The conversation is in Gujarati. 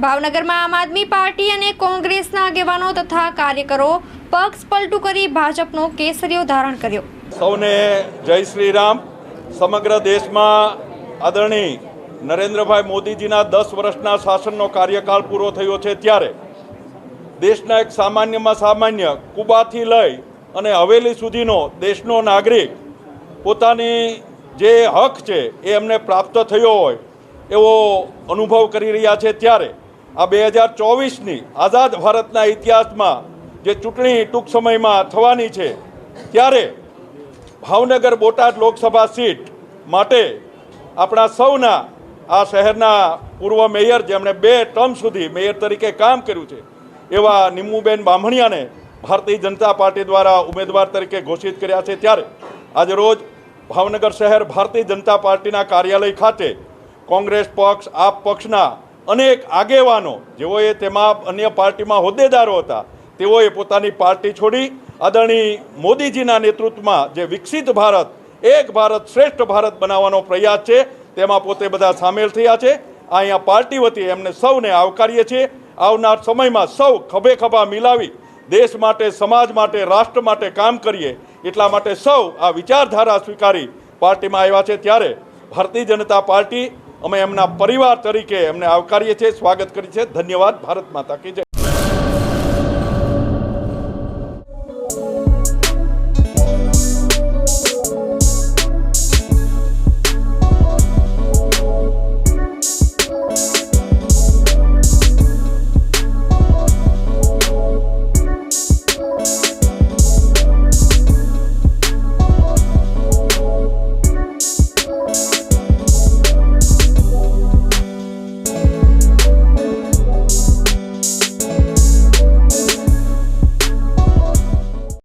ભાવનગરમાં આમ આદમી પાર્ટી અને કોંગ્રેસના આગેવાનો તથા કાર્યકરો પક્ષ પલટું કરી ભાજપનો કેસરીઓ ધારણ કર્યો। સૌને જય શ્રી રામ। સમગ્ર દેશમાં આદરણીય નરેન્દ્રભાઈ મોદીજીના 10 વર્ષના શાસનનો કાર્યકાળ પૂરો થયો છે ત્યારે દેશના એક સામાન્યમાં સામાન્ય કુબાથી લઈ અને હવેલી સુધીનો દેશનો નાગરિક પોતાની જે હક છે એ એમને પ્રાપ્ત થયો હોય એવો અનુભવ કરી રહ્યા છે ત્યારે આ 2024ની આઝાદ ભારતના ઇતિહાસમાં જે ચૂંટણી ટૂંક સમયમાં થવાની છે ત્યારે ભાવનગર બોટાદ લોકસભા સીટ માટે આપણા સૌના આ શહેરના પૂર્વ મેયર જેમણે 2 ટર્મ સુધી મેયર તરીકે કામ કર્યું છે એવા નિમ્મુબેન બામણિયાને ભારતીય જનતા પાર્ટી દ્વારા ઉમેદવાર તરીકે ઘોષિત કર્યા છે ત્યારે આજે રોજ ભાવનગર શહેર ભારતીય જનતા પાર્ટીના કાર્યાલય ખાતે કોંગ્રેસ પક્ષ આપ પક્ષના અનેક આગેવાનો જેઓએ તેમાં અન્ય પાર્ટીમાં હોદ્દેદારો હતા તેઓએ પોતાની પાર્ટી છોડી આદરણીય મોદીજીના નેતૃત્વમાં જે વિકસિત ભારત એક ભારત શ્રેષ્ઠ ભારત બનાવવાનો પ્રયાસ છે તેમાં પોતે બધા સામેલ થયા છે। અહીંયા પાર્ટી વતી એમને સૌને આવકારીએ છીએ। આવનાર સમયમાં સૌ ખભે ખભા મિલાવી દેશ માટે સમાજ માટે રાષ્ટ્ર માટે કામ કરીએ એટલા માટે સૌ આ વિચારધારા સ્વીકારી પાર્ટીમાં આવ્યા છે ત્યારે ભારતીય જનતા પાર્ટી અમે એમના પરિવાર તરીકે એમને આવકારીએ છીએ, સ્વાગત કરીએ છીએ। ધન્યવાદ। ભારત માતા કી જય।